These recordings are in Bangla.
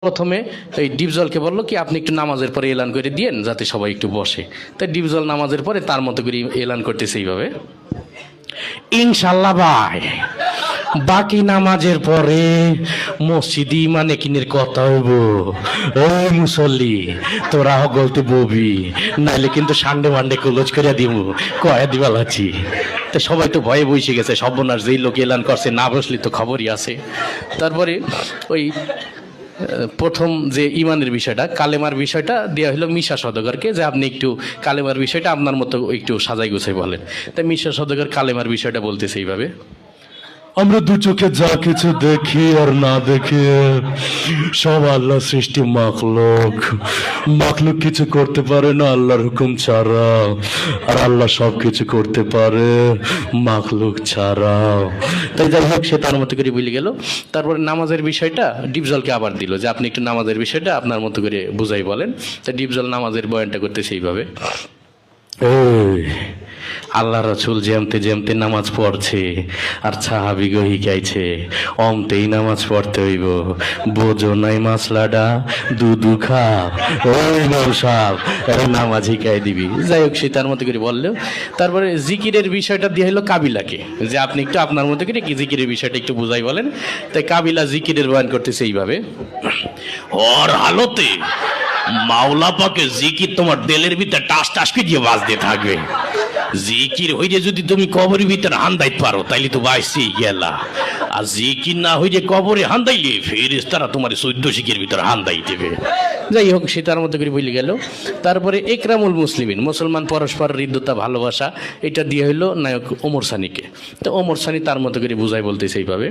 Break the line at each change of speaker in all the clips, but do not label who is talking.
প্রথমে এই ডিপজলকে বললো কি আপনি একটু নামাজের পরে এলান করে দিয়েন যাতে সবাই একটু বসে। তাই ডিপজল নামাজের পরে তার মতো করে এলান করতেছে এইভাবে, ইনশাল্লাহ ভাই বাকি নামাজের পরে মসজিদি মানে কিনের কথা হইব। ওই মুসল্লি তোরা গলতে ববি, নাইলে কিন্তু সানডে মানডে ক্লোজ করে দিব, কয়া দিবা লাচ্ছি। তো সবাই তো ভয়ে বসে গেছে, সর্বনাশ যেই লোক এলান করছে না বসলি তো খবরই আছে। তারপরে ওই প্রথম যে ইমানের বিষয়টা, কালেমার বিষয়টা দেওয়া হলো মিশা সওদাগরকে, যে আপনি একটু কালেমার বিষয়টা আপনার মতো একটু সাজাই গুছাই বলেন। তাই মিশা সওদাগর কালেমার বিষয়টা বলতেছে এইভাবে,
আমরা দু চোখে যা কিছু দেখি আর না দেখি সব আল্লাহ সৃষ্টি মাখলুক। মাখলুক কিছু করতে পারে না আল্লাহর হুকুম ছাড়া, আর আল্লাহ সব কিছু করতে পারে মাখলুক ছাড়া।
তাই যাই হোক সে তার মতো করে বলে গেল। তারপরে নামাজের বিষয়টা ডিপজলকে আবার দিল যে আপনি একটু নামাজের বিষয়টা আপনার মতো করে বুঝাই বলেন। তাই ডিপজল নামাজের বয়ানটা করতেছে এইভাবে,
এই
আল্লাহ রাসূল যেমতে যেমতে নামাজ পড়ছে আর সাহাবীগো শিখাইছে অমতেই নামাজ পড়তে হইব, বোঝো নাই মাসলাডা দুধু খা ওই নৌসাব নামাজ শিখাই দিবি। যাই হোক সে তার মতো করে বললো। তারপরে জিকিরের বিষয়টা দিয়ে হলো কাবিলাকে, যে আপনি একটু আপনার মতো করে কি জিকিরের বিষয়টা একটু বুঝাই বলেন। তাই কাবিলা জিকিরের বয়ান করতেছে এইভাবে, ওর হালতে মাওলা পাকে জিকির তোমার দিলের ভিতরে টাস টাস দিয়ে বাজতে থাকবে। জিকির হইলে যদি তুমি কবরের ভিতরে হান্দাইতে পারো তাইলে তো বাইসেই গেলা, আর জিকির না হইলে কবরে হান্দাইলে ফেরেশতারা তোমার 14 শিখের ভিতরে হান্দাই দেবে। যাই হোক সে তার মতো করে বলে গেল। তারপরে একরামুল মুসলিমিন, মুসলমান পরস্পর হৃদ্যতা ভালোবাসা, এটা দিয়ে হইলো নায়ক ওমর সানিকে। তো ওমর সানি তার মতো করে বুঝাই বলতেছে এইভাবে,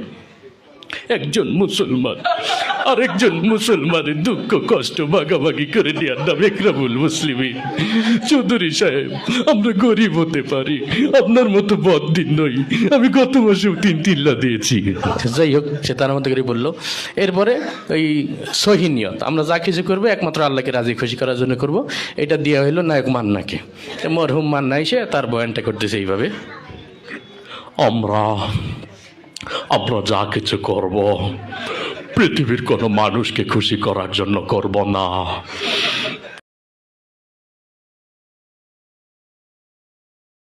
একজন মুসলমান আরেকজন মুসলমানের দুঃখ কষ্ট ভাগাভাগি করে দেওয়ার নাম একরামুল মুসলিমিন। চৌধুরী সাহেব আমরা গরিব হতে পারি, আপনার মতো বদদিন নই, আমি গত মাসেও 3 তিল্লা দিয়েছি। যাই হোক সে তার মতো করে বললো। এরপরে ওই সহিনিয়ত, আমরা যা কিছু করবো একমাত্র আল্লাহকে রাজি খুশি করার জন্য করব, এটা দেওয়া হইলো নায়ক মান্নাকে। মরহুম মান্না এসে তার বয়ানটা করতেছে এইভাবে,
আমরা যা কিছু করব পৃথিবীর কোনো মানুষকে খুশি করার জন্য করব না,